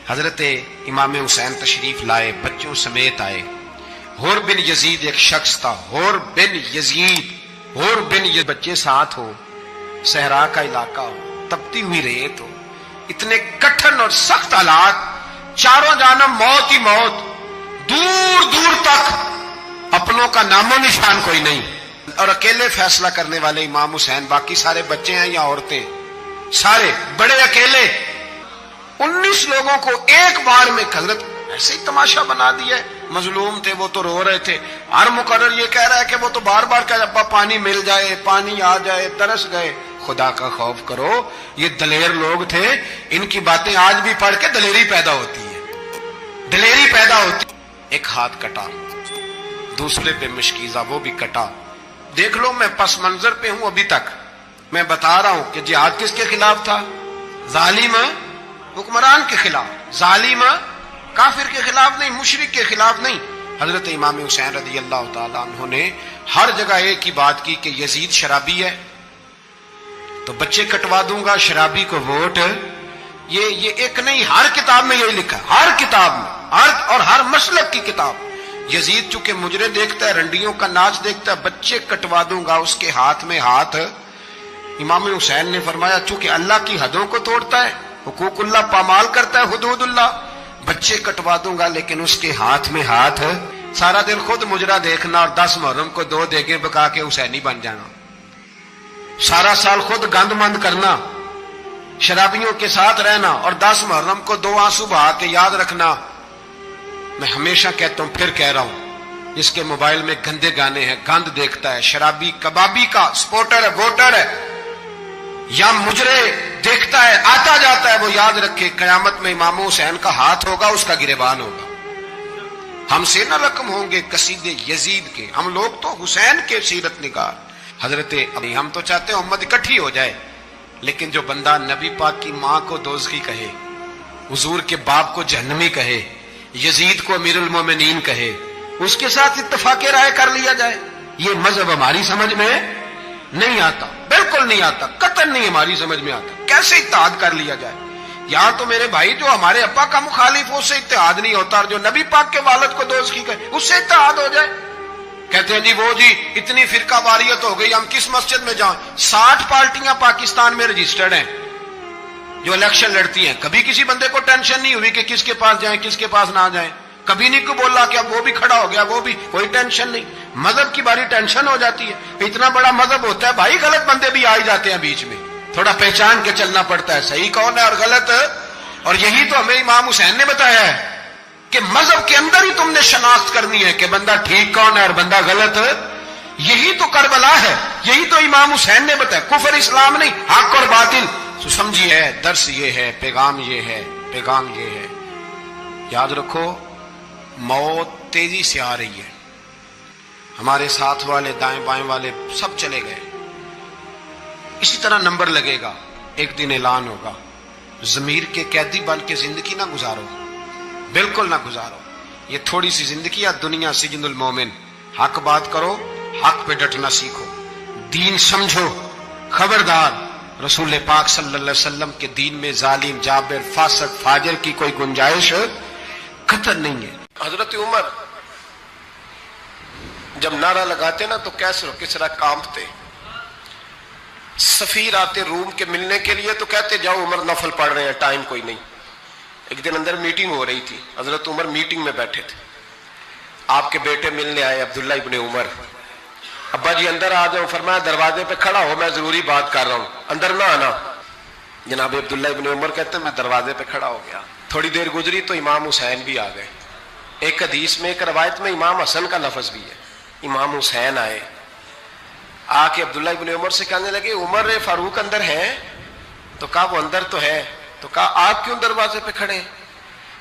حضرت امام حسین تشریف لائے، بچوں سمیت آئے۔ حور بن یزید ایک شخص تھا، حور بن یزید، بچے ساتھ ہو، صحرا کا علاقہ ہو، تپتی ہوئی ریت ہو، اتنے کٹھن اور سخت حالات، چاروں جانب موت ہی موت، دور دور تک اپنوں کا نام و نشان کوئی نہیں، اور اکیلے فیصلہ کرنے والے امام حسین، باقی سارے بچے ہیں یا عورتیں، سارے بڑے اکیلے۔ 19 لوگوں کو ایک بار میں حضرت ایسے ہی تماشا بنا دیا ہے۔ مظلوم تھے وہ تو رو رہے تھے، ہر مقرر یہ کہہ رہا ہے کہ وہ تو بار بار کہ ابا پانی مل جائے، پانی آ جائے، ترس گئے۔ خدا کا خوف کرو، یہ دلیر لوگ تھے، ان کی باتیں آج بھی پڑھ کے دلیری پیدا ہوتی ہے، دلیری پیدا ہوتی۔ ایک ہاتھ کٹا، دوسرے پہ مشکیزہ، وہ بھی کٹا۔ دیکھ لو میں پس منظر پہ ہوں ابھی تک، میں بتا رہا ہوں کہ جہاد کس کے خلاف تھا؟ ظالم حکمران کے خلاف، ظالم کافر کے خلاف نہیں، مشرک کے خلاف نہیں۔ حضرت امام حسین رضی اللہ تعالیٰ عنہ نے ہر جگہ ایک ہی بات کی کہ یزید شرابی ہے تو بچے کٹوا دوں گا، شرابی کو ووٹ۔ یہ ایک نہیں، ہر کتاب میں یہی لکھا، ہر کتاب میں، اور ہر مسلک کی کتاب۔ یزید چونکہ مجرے دیکھتا ہے، رنڈیوں کا ناچ دیکھتا ہے، بچے کٹوا دوں گا، اس کے ہاتھ میں ہاتھ۔ امام حسین نے فرمایا چونکہ اللہ کی حدوں کو توڑتا ہے، حقوق اللہ پامال کرتا ہے، حدود اللہ، بچے کٹوا دوں گا لیکن اس کے ہاتھ میں ہاتھ۔ سارا دن خود مجرا دیکھنا اور 10 محرم کو 2 دیگیں پکا کے حسینی بن جانا، سارا سال خود گند مند کرنا، شرابیوں کے ساتھ رہنا، اور 10 محرم کو 2 آنسو بہا کے یاد رکھنا۔ میں ہمیشہ کہتا ہوں، پھر کہہ رہا ہوں، جس کے موبائل میں گندے گانے ہیں، گند دیکھتا ہے، شرابی کبابی کا سپورٹر ہے، ووٹر ہے، یا مجرے دیکھتا ہے، آتا جاتا ہے، وہ یاد رکھے قیامت میں امام حسین کا ہاتھ ہوگا، اس کا گریبان ہوگا۔ ہم سے نہ رقم ہوں گے قصیدے یزید کے، ہم لوگ تو حسین کے سیرت نگار۔ حضرت ہم تو چاہتے ہیں امت اکٹھی ہو جائے، لیکن جو بندہ نبی پاک کی ماں کو دوزخی کہے، حضور کے باپ کو جہنمی کہے، یزید کو امیر المومنین کہے، اس کے ساتھ اتفاق رائے کر لیا جائے، یہ مذہب ہماری سمجھ میں نہیں آتا، بالکل نہیں آتا، قطعاً نہیں ہماری سمجھ میں آتا۔ کیسے اتحاد کر لیا جائے؟ یہاں تو میرے بھائی جو ہمارے ابا کا مخالف ہو، اس سے اتحاد نہیں ہوتا، اور جو نبی پاک کے والد کو دوزخی کہے، اس سے اتحاد ہو جائے۔ کہتے ہیں جی وہ جی اتنی فرقہ واریت ہو گئی، ہم کس مسجد میں جائیں؟ 60 پارٹیاں پاکستان میں رجسٹرڈ ہیں جو الیکشن لڑتی ہیں، کبھی کسی بندے کو ٹینشن نہیں ہوئی کہ کس کے پاس جائیں کس کے پاس نہ جائیں، کبھی نہیں کو بولا کہ اب وہ بھی کھڑا ہو گیا، وہ بھی، کوئی ٹینشن نہیں۔ مذہب کی باری ٹینشن ہو جاتی ہے، اتنا بڑا مذہب ہوتا ہے بھائی، غلط بندے بھی آ جاتے ہیں بیچ میں، تھوڑا پہچان کے چلنا پڑتا ہے، صحیح کون ہے اور غلط۔ اور یہی تو ہمیں امام حسین نے بتایا ہے کہ مذہب کے اندر ہی تم نے شناخت کرنی ہے کہ بندہ ٹھیک کون ہے اور بندہ غلط۔ یہی تو کربلا ہے، یہی تو امام حسین نے بتایا، کفر اسلام نہیں، حق اور باطل۔ تو سمجھیے، درس یہ ہے، پیغام یہ ہے، پیغام یہ ہے، یاد رکھو موت تیزی سے آ رہی ہے، ہمارے ساتھ والے دائیں بائیں والے سب چلے گئے، اسی طرح نمبر لگے گا، ایک دن اعلان ہوگا۔ ضمیر کے قیدی بن کے زندگی نہ گزارو، بالکل نہ گزارو، یہ تھوڑی سی زندگی ہے دنیا سجن المومن۔ حق بات کرو، حق پہ ڈٹنا سیکھو، دین سمجھو، خبردار رسول پاک صلی اللہ علیہ وسلم کے دین میں ظالم، جابر، فاسق، فاجر کی کوئی گنجائش قطعاً نہیں ہے۔ حضرت عمر جب نعرہ لگاتے نا تو کیسر و کسرا کانپتے، سفیر آتے روم کے ملنے کے لیے تو کہتے جاؤ عمر نفل پڑھ رہے ہیں، ٹائم کوئی نہیں۔ ایک دن اندر میٹنگ ہو رہی تھی، حضرت عمر میٹنگ میں بیٹھے تھے، آپ کے بیٹے ملنے آئے عبداللہ ابن عمر، ابا جی اندر آ جاؤ، فرمایا دروازے پہ کھڑا ہو، میں ضروری بات کر رہا ہوں، اندر نہ آنا۔ جناب عبداللہ ابن عمر کہتے ہیں میں دروازے پہ کھڑا ہو گیا، تھوڑی دیر گزری تو امام حسین بھی آ گئے، ایک حدیث میں، ایک روایت میں امام حسن کا لفظ بھی ہے، امام حسین آئے، آ کے عبداللہ ابن عمر سے کہنے لگے عمر فاروق اندر ہیں؟ تو کہا وہ اندر تو ہے، تو کہا آپ کیوں دروازے پہ کھڑے ہیں؟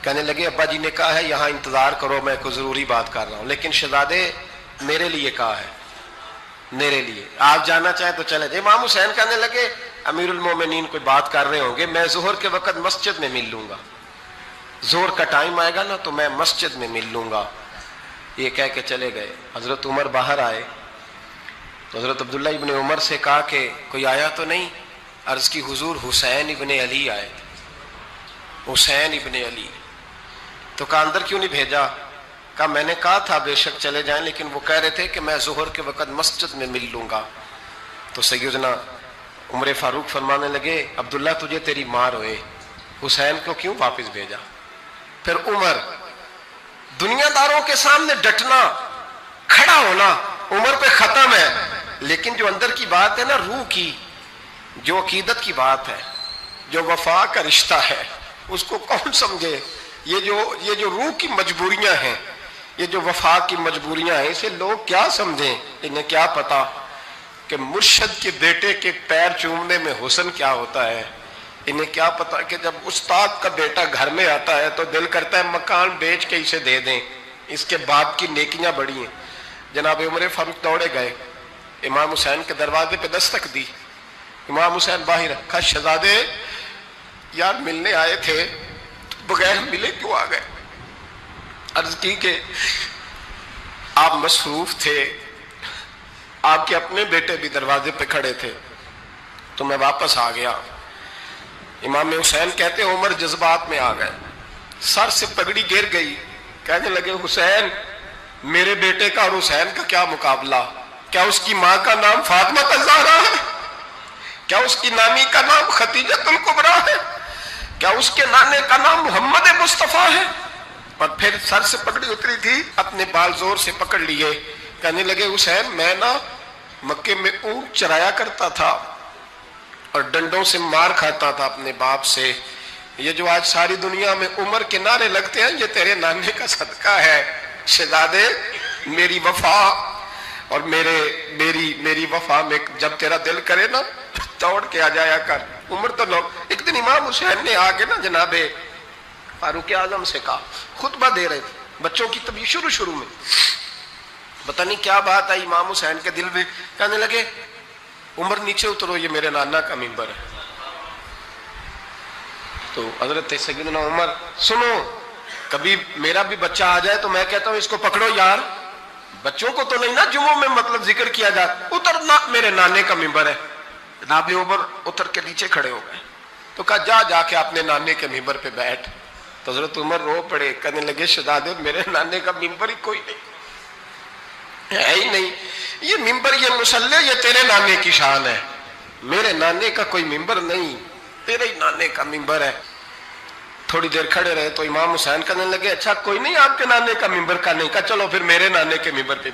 کہنے لگے ابا جی نے کہا ہے یہاں انتظار کرو، میں کوئی ضروری بات کر رہا ہوں، لیکن شہزادے میرے لیے کہا ہے، میرے لیے، آپ جانا چاہیں تو چلے جائیں۔ امام حسین کہنے لگے امیر المومنین کوئی بات کر رہے ہوں گے، میں ظہر کے وقت مسجد میں مل لوں گا، ظہر کا ٹائم آئے گا نا تو میں مسجد میں مل لوں گا، یہ کہہ کے چلے گئے۔ حضرت عمر باہر آئے تو حضرت عبداللہ ابن عمر سے کہا کہ کوئی آیا تو نہیں؟ عرض کی حضور حسین ابن علی آئے۔ حسین ابن علی. تو کہا اندر کیوں نہیں بھیجا؟ کہا میں نے کہا تھا بے شک چلے جائیں، لیکن وہ کہہ رہے تھے کہ میں ظہر کے وقت مسجد میں مل لوں گا. تو سیدنا عمر فاروق فرمانے لگے عبداللہ تجھے تیری ماں روئے، حسین کو کیوں واپس بھیجا؟ پھر عمر، دنیا داروں کے سامنے ڈٹنا، کھڑا ہونا عمر پہ ختم ہے، لیکن جو اندر کی بات ہے نا، روح کی، جو عقیدت کی بات ہے، جو وفا کا رشتہ ہے، اس کو کون سمجھے؟ یہ جو روح کی مجبوریاں ہیں، یہ جو وفا کی مجبوریاں ہیں، اسے لوگ کیا سمجھیں؟ انہیں کیا پتا کہ مرشد کے بیٹے کے پیر چومنے میں حسن کیا ہوتا ہے؟ انہیں کیا پتا کہ جب استاد کا بیٹا گھر میں آتا ہے تو دل کرتا ہے مکان بیچ کے اسے دے دیں، اس کے باپ کی نیکیاں بڑی ہیں. جناب عمر فاروق دوڑے گئے، امام حسین کے دروازے پہ دستک دی. امام حسین باہر، کہا شہزادے یار ملنے آئے تھے، بغیر ملے کیوں آ گئے؟ عرض کی کہ آپ مصروف تھے، آپ کے اپنے بیٹے بھی دروازے پہ کھڑے تھے، تو میں واپس آ گیا. امام حسین کہتے ہیں عمر جذبات میں آ گئے، سر سے پگڑی گر گئی، کہنے لگے حسین میرے بیٹے کا اور حسین کا کیا مقابلہ؟ کیا اس کی ماں کا نام فاطمہ الزہرا ہے؟ کیا اس کی نانی کا نام خدیجہ الکبریٰ ہے؟ کیا اس کے نانے کا نام محمد مصطفیٰ ہے؟ اور پھر سر سے پگڑی اتری تھی، اپنے بال زور سے پکڑ لیے، کہنے لگے حسین میں نا مکے میں اونٹ چرایا کرتا تھا اور ڈنڈوں سے مار کھاتا تھا اپنے باپ سے. یہ جو آج ساری دنیا میں عمر کے نعرے لگتے ہیں، یہ تیرے نانے کا صدقہ ہے. شہزادے میری وفا اور میری وفا میں جب تیرا دل کرے نا دوڑ کے آ جایا کر. عمر تو لوگ، ایک دن امام حسین نے آ کے نا جناب فاروق اعظم سے کہا، خطبہ دے رہے تھے بچوں کی طبیعت شروع میں، پتہ نہیں کیا بات آئی امام حسین کے دل میں، کہنے لگے عمر نیچے اترو، یہ میرے نانا کا منبر ہے. تو حضرت سیدنا عمر، سنو کبھی میرا بھی بچہ آ جائے تو میں کہتا ہوں اس کو پکڑو یار، بچوں کو تو نہیں نا جمعوں میں مطلب ذکر کیا جائے، اترنا میرے نانے کا منبر ہے. جناب عمر اتر کے نیچے کھڑے ہو گئے، تو کہا جا کے اپنے نانے کے منبر پہ بیٹھ. تو حضرت عمر رو پڑے، کہنے لگے شہزادے میرے نانے کا منبر ہی کوئی نہیں ہے ہی نہیں، یہ منبر یہ مصلی یہ تیرے نانے کی شان ہے، میرے نانے کا کوئی منبر نہیں، تیرے ہی نانے کا منبر ہے. تھوڑی دیر کھڑے رہے تو امام حسین کہنے لگے اچھا کوئی نہیں آپ کے نانے کا منبر کا نہیں؟ کہا چلو پھر میرے نانے کے منبر پہ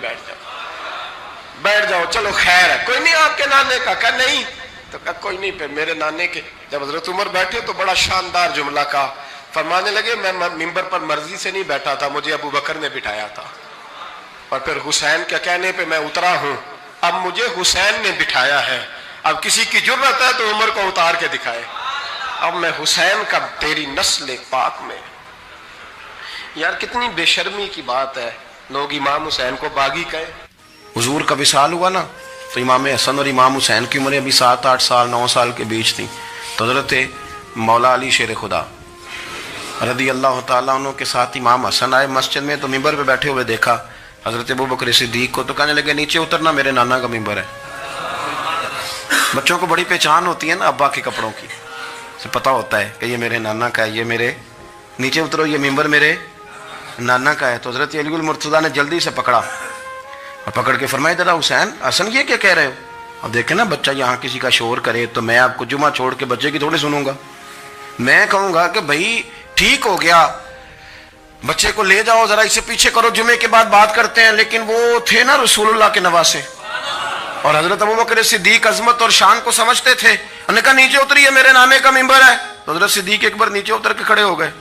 بیٹھ جاؤ، چلو خیر ہے، کوئی نہیں آپ کے نانے کا؟ کہا نہیں. تو کہا کوئی نہیں پھر میرے نانے کے. جب حضرت عمر بیٹھے تو بڑا شاندار جملہ کہا، فرمانے لگے میں منبر پر مرضی سے نہیں بیٹھا تھا، مجھے ابو بکر نے بٹھایا تھا، اور پھر حسین کے کہنے پہ میں اترا ہوں، اب مجھے حسین نے بٹھایا ہے، اب کسی کی جرأت ہے تو عمر کو اتار کے دکھائے، اب میں حسین کا تیری نسل پاک میں. یار کتنی بے شرمی کی بات ہے، لوگ امام حسین کو باغی کہے. حضور کا وصال ہوا نا تو امام حسن اور امام حسین کی عمریں ابھی 7 8 سال 9 سال کے بیچ تھیں. تو حضرت مولا علی شیر خدا رضی اللہ تعالیٰ عنہ کے ساتھ امام حسن آئے مسجد میں، تو منبر پہ بیٹھے ہوئے دیکھا حضرت ابوبکر صدیق کو، تو کہنے لگے نیچے اترنا میرے نانا کا منبر ہے. بچوں کو بڑی پہچان ہوتی ہے نا ابا کے کپڑوں کی، سے پتہ ہوتا ہے کہ یہ میرے نانا کا ہے، یہ میرے نیچے اترو یہ منبر میرے نانا کا ہے. تو حضرت علی المرتضیٰ نے جلدی سے پکڑا اور پکڑ کے فرمایا ذرا حسین حسن یہ کیا کہہ رہے ہو؟ اب دیکھیں نا بچہ یہاں کسی کا شور کرے تو میں آپ کو جمعہ چھوڑ کے بچے کی تھوڑی سنوں گا، میں کہوں گا کہ بھائی ٹھیک ہو گیا بچے کو لے جاؤ ذرا اسے پیچھے کرو، جمعے کے بعد بات کرتے ہیں. لیکن وہ تھے نا رسول اللہ کے نواسے، اور حضرت ابوبکر صدیق عظمت اور شان کو سمجھتے تھے، انہوں نے کہا نیچے اتریے میرے نانے کا منبر ہے. تو حضرت صدیق اکبر نیچے اتر کے کھڑے ہو گئے.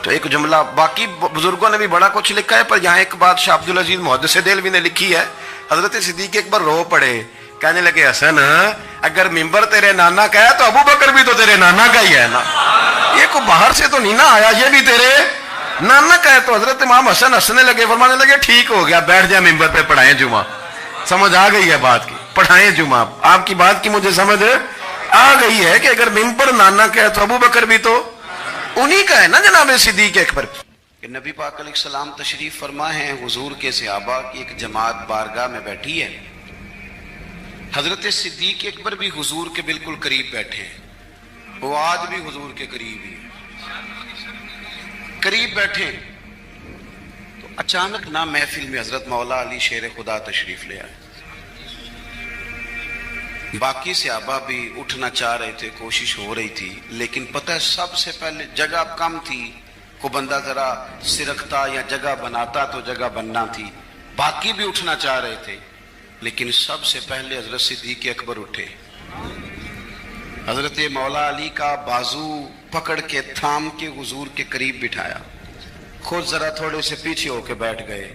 تو ایک جملہ، باقی بزرگوں نے بھی بڑا کچھ لکھا ہے، پر یہاں ایک بات شاہ عبد العزیز محدث دہلوی نے لکھی ہے، حضرت صدیق اکبر رو پڑے، کہنے لگے حسن اگر منبر تیرے نانا کا ہے تو ابوبکر بھی تو تیرے نانا کا ہی ہے نا، یہ کو باہر سے تو نہیں نا آیا، یہ بھی تیرے نانا کا ہے. تو حضرت امام حسن ہنسنے لگے، فرمانے لگے ٹھیک ہو گیا بیٹھ جائے منبر پہ پڑھائیں جمعہ. سمجھ آ گئی ہے بات کی، پڑھائیں جمعہ. آپ کی بات کی مجھے سمجھ آ گئی ہے کہ اگر منبر نانا کا ہے تو ابوبکر بھی تو انہی کا ہے نا جناب صدیق اکبر. کہ نبی پاک علیہ السلام تشریف فرما ہیں، حضور کے صحابہ کی ایک جماعت بارگاہ میں بیٹھی ہے، حضرت صدیق اکبر بھی حضور کے بالکل قریب بیٹھے ہیں، وہ آج بھی حضور کے قریب ہی ہیں. قریب بیٹھے تو اچانک نہ محفل میں حضرت مولا علی شیر خدا تشریف لے آئے. باقی صحابہ بھی اٹھنا چاہ رہے تھے، کوشش ہو رہی تھی، لیکن پتہ ہے سب سے پہلے جگہ کم تھی، کو بندہ ذرا سرکتا یا جگہ بناتا تو جگہ بننا تھی. باقی بھی اٹھنا چاہ رہے تھے لیکن سب سے پہلے حضرت صدیق اکبر اٹھے. حضرت مولا علی کا بازو پکڑ کے تھام کے حضور کے قریب بٹھایا، خود ذرا تھوڑے سے پیچھے ہو کے بیٹھ گئے.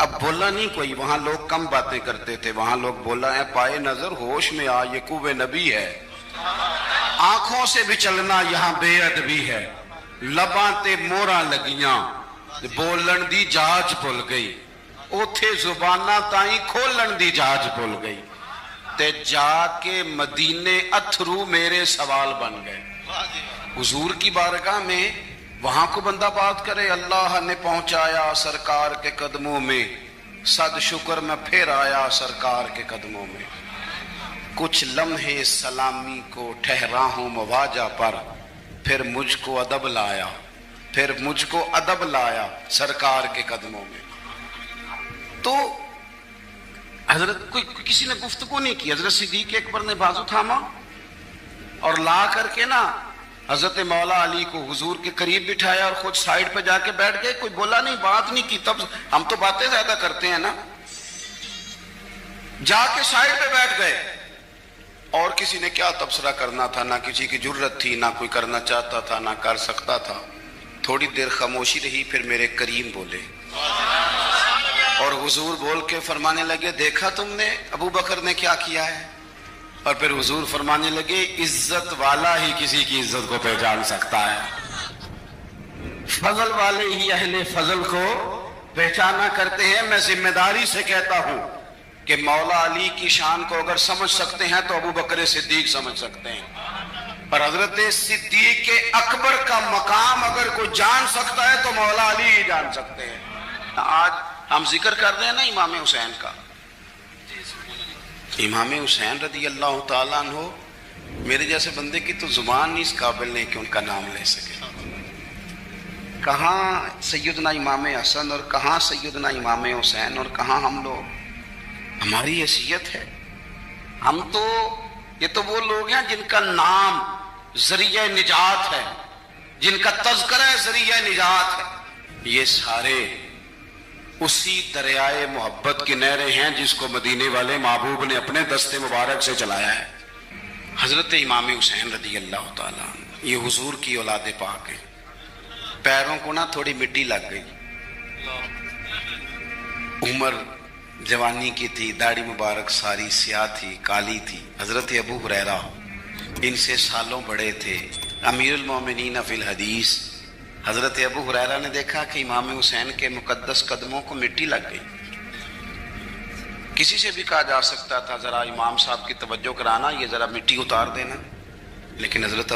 اب بولا نہیں کوئی، وہاں لوگ کم باتیں کرتے تھے، وہاں لوگ بولا ہے پائے نظر ہوش میں آ یہ کوبے نبی ہے. آنکھوں سے بھی چلنا یہاں بے ادبی ہے، لباں تے موراں لگیاں بولن دی جاج بھول گئی، اوتھے زباناں تائیں کھولن دی جاج بھول گئی، تے جا کے مدینے اتھرو میرے سوال بن گئے. حضور کی بارگاہ میں وہاں کو بندہ بات کرے، اللہ نے پہنچایا سرکار کے قدموں میں، صد شکر میں پھر آیا سرکار کے قدموں میں. کچھ لمحے سلامی کو ٹھہرا ہوں مواجہ پر، پھر مجھ کو ادب لایا، پھر مجھ کو ادب لایا سرکار کے قدموں میں. تو حضرت کسی نے گفتگو نہیں کی، حضرت صدیق اکبر نے بازو تھاما اور لا کر کے نا حضرت مولا علی کو حضور کے قریب بٹھایا اور خود سائیڈ پہ جا کے بیٹھ گئے. کوئی بولا نہیں، بات نہیں کی. تب ہم تو باتیں زیادہ کرتے ہیں نا. جا کے سائیڈ پہ بیٹھ گئے اور کسی نے کیا تبصرہ کرنا تھا، نہ کسی کی جرت تھی، نہ کوئی کرنا چاہتا تھا، نہ کر سکتا تھا. تھوڑی دیر خاموشی رہی، پھر میرے کریم بولے اور حضور بول کے فرمانے لگے دیکھا تم نے ابو بکر نے کیا کیا ہے. اور پھر حضور فرمانے لگے عزت والا ہی کسی کی عزت کو پہچان سکتا ہے، فضل والے ہی اہل فضل کو پہچانا کرتے ہیں. میں ذمہ داری سے کہتا ہوں کہ مولا علی کی شان کو اگر سمجھ سکتے ہیں تو ابو بکر صدیق سمجھ سکتے ہیں، اور حضرت صدیق اکبر کا مقام اگر کوئی جان سکتا ہے تو مولا علی ہی جان سکتے ہیں. آج ہم ذکر کر رہے ہیں نا امام حسین کا. امام حسین رضی اللہ تعالیٰ عنہ، میرے جیسے بندے کی تو زبان نہیں اس قابل نہیں کہ ان کا نام لے سکے. کہاں سیدنا امام حسن اور کہاں سیدنا امام حسین اور کہاں ہم لوگ. ہماری حیثیت ہے، ہم تو یہ تو وہ لوگ ہیں جن کا نام ذریعہ نجات ہے، جن کا تذکرہ ذریعہ نجات ہے. یہ سارے اسی دریائے محبت کی نہریں ہیں جس کو مدینے والے محبوب نے اپنے دستے مبارک سے چلایا ہے. حضرت امام حسین رضی اللہ تعالیٰ یہ حضور کی اولاد پاک ہے. پیروں کو نا تھوڑی مٹی لگ گئی، عمر جوانی کی تھی، داڑھی مبارک ساری سیاہ تھی، کالی تھی. حضرت ابو ہریرہ ان سے سالوں بڑے تھے، امیر المومنین فی الحدیث. حضرت ابو ہریرہ نے دیکھا کہ امام حسین کے مقدس قدموں کو مٹی لگ گئی. کسی سے بھی کہا جا سکتا تھا ذرا امام صاحب کی توجہ کرانا، یہ ذرا مٹی اتار دینا، لیکن حضرت